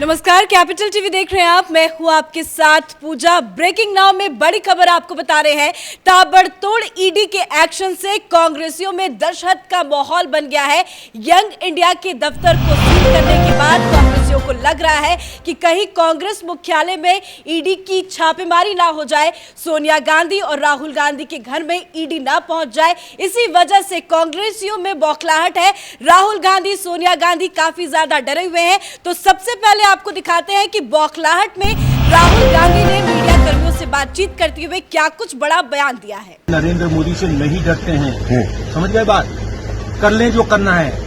नमस्कार, capital TV देख रहे हैं आप। मैं हूं आपके साथ पूजा। ब्रेकिंग नाउ में बड़ी खबर आपको बता रहे हैं। ताबड़तोड़ ईडी के एक्शन से कांग्रेसियों में दहशत का माहौल बन गया है। यंग इंडिया के दफ्तर को सील करने के बाद कांग्रेसियों को लग रहा है कि कहीं कांग्रेस मुख्यालय में ईडी की छापेमारी ना हो जाए, सोनिया गांधी और राहुल गांधी के घर में ईडी ना पहुंच जाए। इसी वजह से कांग्रेसियों में बौखलाहट है। राहुल गांधी, सोनिया गांधी काफी ज्यादा डरे हुए हैं। तो सबसे पहले आपको दिखाते हैं कि बौखलाहट में राहुल गांधी ने मीडिया कर्मियों से बातचीत करते हुए क्या कुछ बड़ा बयान दिया है। नरेंद्र मोदी से नहीं डरते हैं, समझ गए बात। कर लें जो करना है,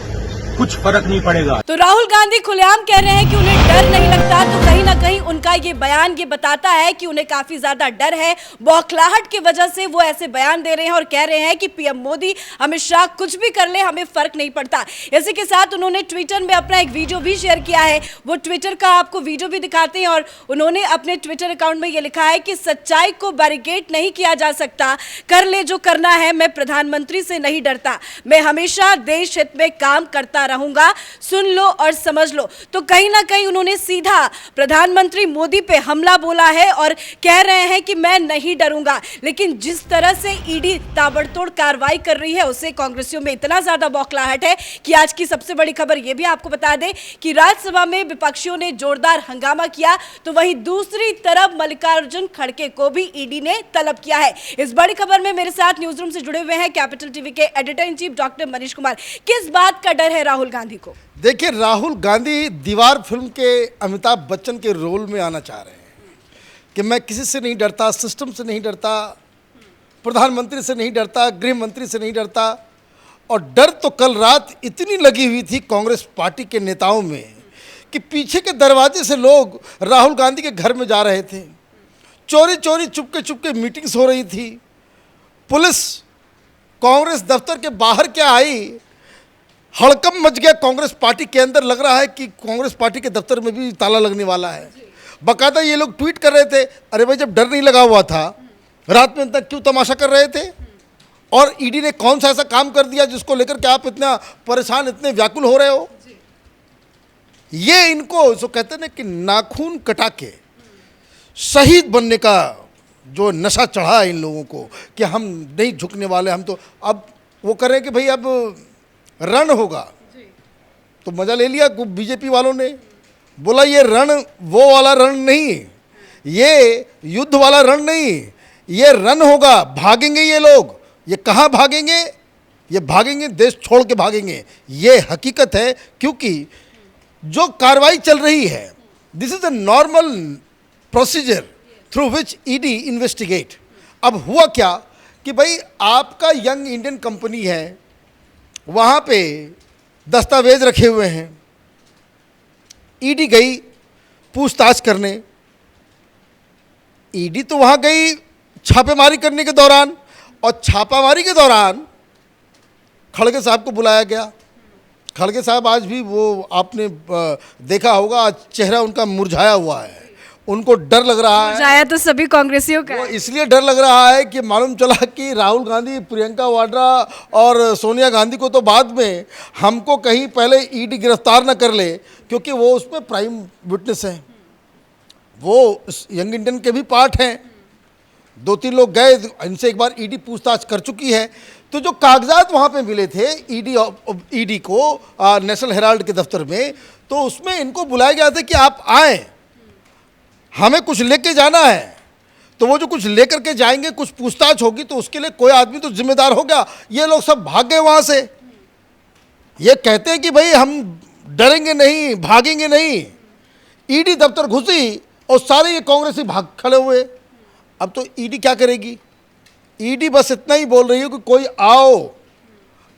कुछ फर्क नहीं पड़ेगा। तो राहुल गांधी खुलेआम कह रहे हैं कि उन्हें डर नहीं लगता। तो कहीं ना कहीं उनका ये बयान ये बताता है कि उन्हें काफी ज्यादा डर है। बौखलाहट की वजह से वो ऐसे बयान दे रहे हैं और कह रहे हैं कि पीएम मोदी, अमित शाह कुछ भी कर ले, हमें फर्क नहीं पड़ता। इसी के साथ उन्होंने ट्विटर में अपना एक वीडियो भी शेयर किया है। वो ट्विटर का आपको वीडियो भी दिखाते हैं और उन्होंने अपने ट्विटर अकाउंट में ये लिखा है कि सच्चाई को बैरिकेड नहीं किया जा सकता। कर ले जो करना है, मैं प्रधानमंत्री से नहीं डरता, मैं हमेशा देश हित में काम करता रहूंगा, सुन लो और समझ लो। तो कहीं ना कहीं उन्होंने सीधा प्रधानमंत्री मोदी पे हमला बोला है और कह रहे हैं कि मैं नहीं डरूंगा। लेकिन जिस तरह से ईडी ताबड़तोड़ कार्रवाई कर रही है, उससे कांग्रेसियों में इतना ज्यादा बौखलाहट है कि आज की सबसे बड़ी खबर यह भी आपको बता दें कि राज्यसभा में विपक्षियों ने जोरदार हंगामा किया, तो वहीं दूसरी तरफ मल्लिकार्जुन खड़गे को भी ईडी ने तलब किया है। इस बड़ी खबर में मेरे साथ न्यूज रूम से जुड़े हुए हैं कैपिटल टीवी के editor in chief doctor Manish Kumar. किस बात का डर है राहुल गांधी को? देखिए, राहुल गांधी दीवार फिल्म के अमिताभ बच्चन के रोल में आना चाह रहे हैं कि मैं किसी से नहीं डरता, सिस्टम से नहीं डरता, प्रधानमंत्री से नहीं डरता, गृह मंत्री से नहीं डरता। और डर तो कल रात इतनी लगी हुई थी कांग्रेस पार्टी के नेताओं में कि पीछे के दरवाजे से लोग राहुल गांधी के घर में जा रहे थे। चोरी चोरी चुपके चुपके मीटिंग्स हो रही थी। पुलिस कांग्रेस दफ्तर के बाहर क्या आई, हड़कंप मच गया कांग्रेस पार्टी के अंदर। लग रहा है कि कांग्रेस पार्टी के दफ्तर में भी ताला लगने वाला है। बाकायदा ये लोग ट्वीट कर रहे थे, अरे भाई जब डर नहीं लगा हुआ था, रात में तक क्यों तमाशा कर रहे थे? और ईडी ने कौन सा ऐसा काम कर दिया जिसको लेकर के आप इतना परेशान, इतने व्याकुल हो रहे हो? ये इनको जो कहते हैं ना कि नाखून कटा के शहीद बनने का जो नशा चढ़ा है इन लोगों को कि हम नहीं झुकने वाले, हम तो अब वो कर रहे हैं कि भाई अब रण होगा। तो मजा ले लिया बीजेपी वालों ने। बोला ये रण वो वाला रण नहीं, ये युद्ध वाला रण नहीं, ये रण होगा। भागेंगे ये लोग। ये कहाँ भागेंगे? ये भागेंगे, देश छोड़ के भागेंगे। ये हकीकत है, क्योंकि जो कार्रवाई चल रही है, this is a normal procedure through which ED investigate. अब हुआ क्या कि भाई आपका यंग इंडियन कंपनी है, वहाँ पे दस्तावेज रखे हुए हैं। ईडी गई पूछताछ करने। ईडी तो वहाँ गई छापेमारी करने के दौरान, और छापामारी के दौरान खड़गे साहब को बुलाया गया। खड़गे साहब आज भी वो आपने देखा होगा, आज चेहरा उनका मुरझाया हुआ है। उनको डर लग रहा है। मुरझाया तो सभी कांग्रेसियों का। वो इसलिए डर लग रहा है कि मालूम चला कि राहुल गांधी, प्रियंका वाड्रा और सोनिया गांधी को तो बाद में, हमको कहीं पहले ईडी गिरफ्तार न कर ले, क्योंकि वो उसमें प्राइम विटनेस हैं। वो यंग इंडियन के भी पार्ट हैं। 2-3 लोग गए, इनसे एक बार ईडी पूछताछ कर चुकी है। तो जो कागजात वहाँ पे मिले थे ईडी को नेशनल हेराल्ड के दफ्तर में, तो उसमें इनको बुलाया गया था कि आप आएँ, हमें कुछ लेके जाना है। तो वो जो कुछ लेकर के जाएंगे, कुछ पूछताछ होगी, तो उसके लिए कोई आदमी तो जिम्मेदार हो गया। ये लोग सब भाग गए वहाँ से। ये कहते हैं कि भाई हम डरेंगे नहीं, भागेंगे नहीं। ईडी दफ्तर घुसी और सारे ये कांग्रेसी भाग खड़े हुए। अब तो ईडी क्या करेगी? ईडी बस इतना ही बोल रही है कि कोई आओ,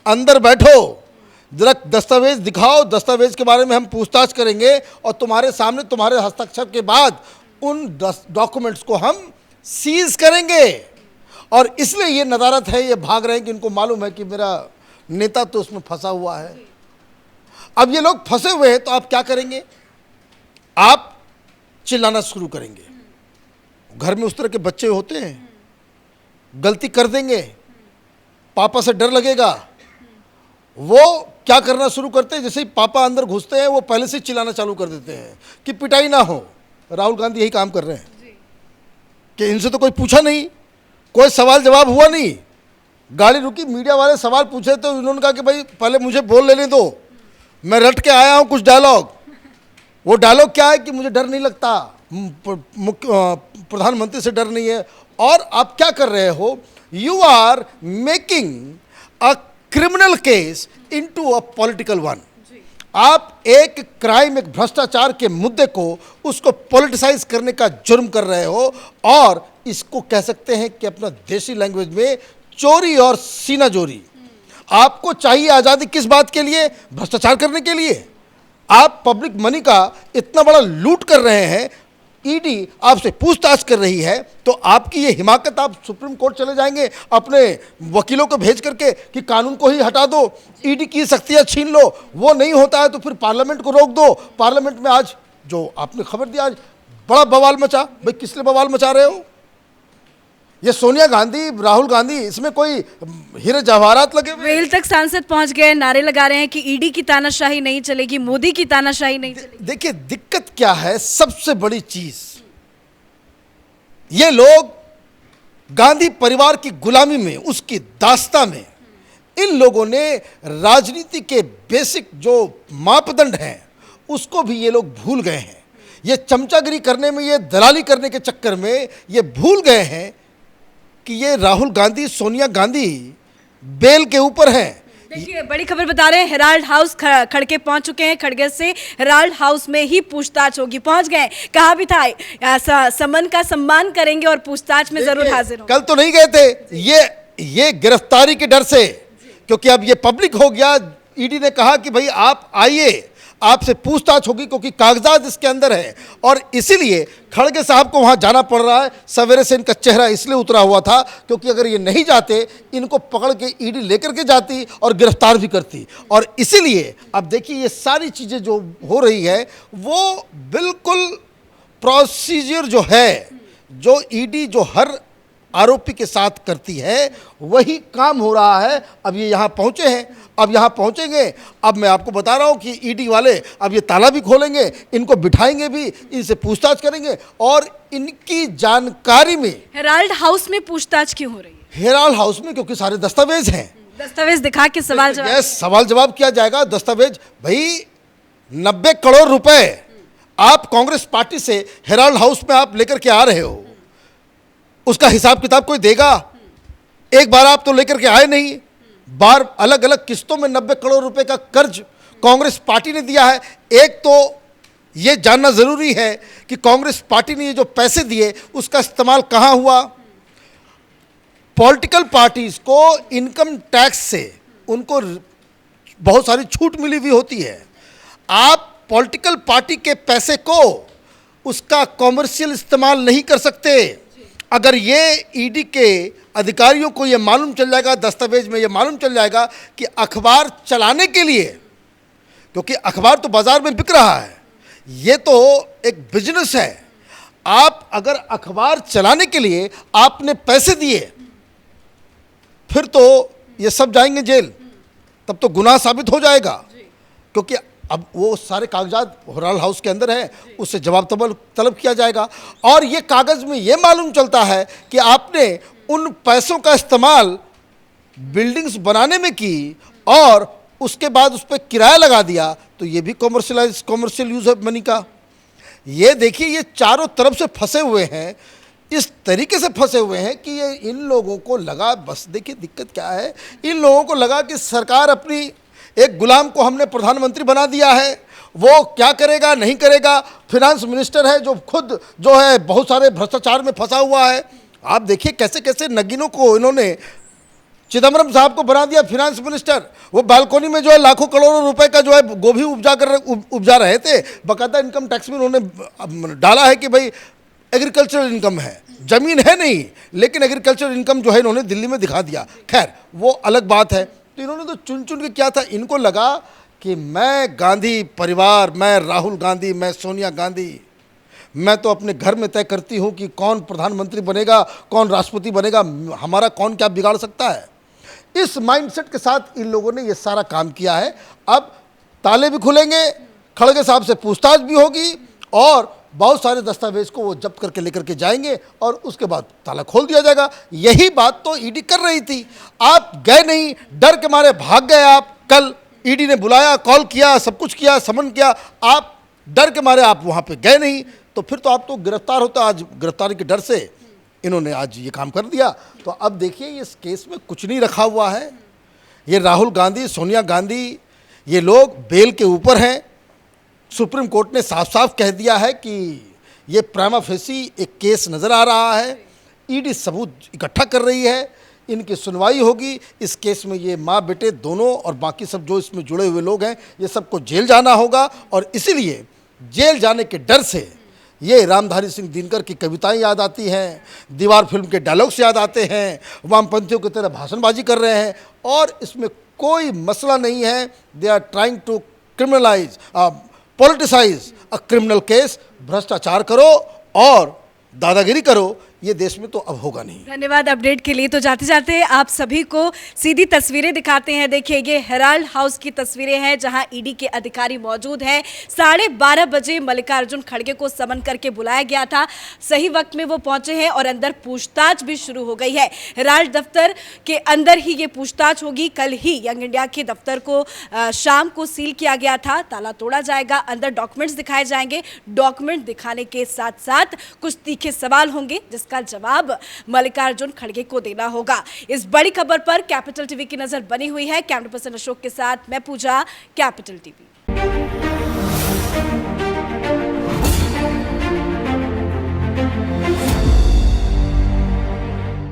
अंदर बैठो, जरा दस्तावेज दिखाओ, दस्तावेज के बारे में हम पूछताछ करेंगे और तुम्हारे सामने, तुम्हारे हस्ताक्षर के बाद उन डॉक्यूमेंट्स को हम सीज करेंगे। और इसलिए ये नदारत है, ये भाग रहे हैं कि इनको मालूम है कि मेरा नेता तो उसमें फंसा हुआ है। अब ये लोग फंसे हुए हैं, तो आप क्या करेंगे? आप चिल्लाना शुरू करेंगे। घर में उस तरह के बच्चे होते हैं, गलती कर देंगे, पापा से डर लगेगा, वो क्या करना शुरू करते हैं, जैसे ही पापा अंदर घुसते हैं वो पहले से चिल्लाना चालू कर देते हैं कि पिटाई ना हो। राहुल गांधी यही काम कर रहे हैं कि इनसे तो कोई पूछा नहीं, कोई सवाल जवाब हुआ नहीं, गाड़ी रुकी, मीडिया वाले सवाल पूछे तो उन्होंने कहा कि भाई पहले मुझे बोल लेने दो, मैं रट के आया हूँ कुछ डायलॉग। वो डायलॉग क्या है कि मुझे डर नहीं लगता, प्रधानमंत्री से डर नहीं है। और आप क्या कर रहे हो, you are making a criminal case into a political one. आप एक क्राइम, एक भ्रष्टाचार के मुद्दे को उसको पॉलिटिसाइज करने का जुर्म कर रहे हो, और इसको कह सकते हैं कि अपना देसी लैंग्वेज में चोरी और सीना जोरी। आपको चाहिए आज़ादी किस बात के लिए? भ्रष्टाचार करने के लिए। आप पब्लिक मनी का इतना बड़ा लूट कर रहे हैं, ईडी आपसे पूछताछ कर रही है, तो आपकी ये हिमाकत, आप सुप्रीम कोर्ट चले जाएंगे अपने वकीलों को भेज करके कि कानून को ही हटा दो, ईडी की शक्तियां छीन लो। वो नहीं होता है तो फिर पार्लियामेंट को रोक दो। पार्लियामेंट में आज जो आपने खबर दी, आज बड़ा बवाल मचा। भाई किस लिए बवाल मचा रहे हो? ये सोनिया गांधी, राहुल गांधी, इसमें कोई हीरे जवाहरात लगे हुए? वेल तक सांसद पहुंच गए, नारे लगा रहे हैं कि ईडी की तानाशाही नहीं चलेगी, मोदी की तानाशाही नहीं चलेगी। देखिए दिक्कत क्या है, सबसे बड़ी चीज, ये लोग गांधी परिवार की गुलामी में, उसकी दास्ता में, इन लोगों ने राजनीति के बेसिक जो मापदंड हैं उसको भी ये लोग भूल गए हैं। ये चमचागिरी करने में, ये दलाली करने के चक्कर में ये भूल गए हैं कि ये राहुल गांधी, सोनिया गांधी बेल के ऊपर हैं। देखिए बड़ी खबर बता रहे हैं, हेराल्ड हाउस खड़गे पहुंच चुके हैं। खड़गे से हेराल्ड हाउस में ही पूछताछ होगी, पहुंच गए। कहा भी था समन का सम्मान करेंगे और पूछताछ में जरूर हाजिर होंगे। कल तो नहीं गए थे, ये गिरफ्तारी के डर से, क्योंकि अब ये पब्लिक हो गया। ईडी ने कहा कि भाई आप आइए, आपसे पूछताछ होगी, क्योंकि कागजात इसके अंदर है, और इसीलिए खड़गे साहब को वहां जाना पड़ रहा है। सवेरे से इनका चेहरा इसलिए उतरा हुआ था क्योंकि अगर ये नहीं जाते, इनको पकड़ के ईडी लेकर के जाती और गिरफ्तार भी करती। और इसीलिए अब देखिए ये सारी चीज़ें जो हो रही है वो बिल्कुल प्रोसीजर जो है, जो ईडी जो हर आरोपी के साथ करती है, वही काम हो रहा है। अब ये यहाँ पहुँचे हैं, अब यहाँ पहुँचेंगे। अब मैं आपको बता रहा हूँ कि ईडी वाले अब ये ताला भी खोलेंगे, इनको बिठाएंगे भी, इनसे पूछताछ करेंगे, और इनकी जानकारी में। हेराल्ड हाउस में पूछताछ क्यों हो रही है? हेराल्ड हाउस में क्योंकि सारे दस्तावेज हैं, दस्तावेज दिखा के सवाल जवाब। यस, सवाल जवाब किया जाएगा। दस्तावेज, भाई 90 करोड़ रुपए आप कांग्रेस पार्टी से हेराल्ड हाउस में आप लेकर के आ रहे हो, उसका हिसाब किताब कोई देगा? एक बार आप तो लेकर के आए नहीं, बार अलग अलग किस्तों में 90 करोड़ रुपए का कर्ज कांग्रेस पार्टी ने दिया है। एक तो ये जानना जरूरी है कि कांग्रेस पार्टी ने ये जो पैसे दिए उसका इस्तेमाल कहां हुआ। पॉलिटिकल पार्टीज को इनकम टैक्स से उनको बहुत सारी छूट मिली हुई होती है। आप पॉलिटिकल पार्टी के पैसे को उसका कॉमर्शियल इस्तेमाल नहीं कर सकते। अगर ये ईडी के अधिकारियों को ये मालूम चल जाएगा, दस्तावेज में ये मालूम चल जाएगा कि अखबार चलाने के लिए, क्योंकि अखबार तो बाजार में बिक रहा है, ये तो एक बिजनेस है। आप अगर अखबार चलाने के लिए आपने पैसे दिए, फिर तो ये सब जाएंगे जेल, तब तो गुनाह साबित हो जाएगा। क्योंकि अब वो सारे कागजात हेराल्ड हाउस के अंदर है, उससे जवाब तलब किया जाएगा। और ये कागज़ में ये मालूम चलता है कि आपने उन पैसों का इस्तेमाल बिल्डिंग्स बनाने में की और उसके बाद उस पर किराया लगा दिया, तो ये भी कॉमर्शियल यूज़ है मनी का। ये देखिए ये चारों तरफ से फंसे हुए हैं, इस तरीके से फंसे हुए हैं कि ये इन लोगों को लगा, बस देखिए दिक्कत क्या है, इन लोगों को लगा कि सरकार अपनी एक गुलाम को हमने प्रधानमंत्री बना दिया है, वो क्या करेगा नहीं करेगा। फिनांस मिनिस्टर है जो खुद जो है बहुत सारे भ्रष्टाचार में फंसा हुआ है। आप देखिए कैसे कैसे नगीनों को इन्होंने, चिदम्बरम साहब को बना दिया फिनांस मिनिस्टर। वो बालकोनी में जो है लाखों करोड़ों रुपए का जो है गोभी उपजा रहे थे। बाकायदा इनकम टैक्स में उन्होंने डाला है कि भाई एग्रीकल्चरल इनकम है, ज़मीन है नहीं, लेकिन एग्रीकल्चरल इनकम जो है इन्होंने दिल्ली में दिखा दिया। खैर वो अलग बात है। तो इन्होंने तो चुन चुन के क्या था, इनको लगा कि मैं गांधी परिवार, मैं राहुल गांधी, मैं सोनिया गांधी, मैं तो अपने घर में तय करती हूँ कि कौन प्रधानमंत्री बनेगा, कौन राष्ट्रपति बनेगा, हमारा कौन क्या बिगाड़ सकता है। इस माइंडसेट के साथ इन लोगों ने ये सारा काम किया है। अब ताले भी खुलेंगे, खड़गे साहब से पूछताछ भी होगी और बहुत सारे दस्तावेज को वो जब्त करके लेकर के जाएंगे और उसके बाद ताला खोल दिया जाएगा। यही बात तो ईडी कर रही थी। आप गए नहीं, डर के मारे भाग गए। आप कल ईडी ने बुलाया, कॉल किया, सब कुछ किया, समन किया, आप डर के मारे आप वहाँ पे गए नहीं, तो फिर तो आप तो गिरफ्तार होते। आज गिरफ्तारी के डर से इन्होंने आज ये काम कर दिया। तो अब देखिए इस केस में कुछ नहीं रखा हुआ है। ये राहुल गांधी, सोनिया गांधी, ये लोग बेल के ऊपर हैं। सुप्रीम कोर्ट ने साफ साफ कह दिया है कि ये प्राइमा फेसी एक केस नज़र आ रहा है। ईडी सबूत इकट्ठा कर रही है, इनकी सुनवाई होगी। इस केस में ये माँ बेटे दोनों और बाकी सब जो इसमें जुड़े हुए लोग हैं, ये सबको जेल जाना होगा। और इसीलिए जेल जाने के डर से ये रामधारी सिंह दिनकर की कविताएं याद आती हैं, दीवार फिल्म के डायलॉग्स याद आते हैं, वामपंथियों की तरह भाषणबाजी कर रहे हैं। और इसमें कोई मसला नहीं है। They are trying to criminalise, politicise a criminal case. भ्रष्टाचार करो और दादागिरी करो, ये देश में तो अब होगा नहीं। धन्यवाद अपडेट के लिए। तो जाते जाते आप सभी को सीधी तस्वीरें दिखाते हैं। देखिए ये हेराल्ड हाउस की तस्वीरें हैं जहां ईडी के अधिकारी मौजूद हैं। 12:30 बजे मल्लिकार्जुन खड़गे को समन करके बुलाया गया था। सही वक्त में वो पहुंचे हैं और अंदर पूछताछ भी शुरू हो गई है। हेराल्ड दफ्तर के अंदर ही ये पूछताछ होगी। कल ही यंग इंडिया के दफ्तर को शाम को सील किया गया था। ताला तोड़ा जाएगा, अंदर डॉक्यूमेंट्स दिखाए जाएंगे। डॉक्यूमेंट दिखाने के साथ साथ कुछ तीखे सवाल होंगे जिसका जवाब मल्लिकार्जुन खड़गे को देना होगा। इस बड़ी खबर पर कैपिटल टीवी की नजर बनी हुई है। कैमरा पर्सन अशोक के साथ मैं पूजा, कैपिटल टीवी।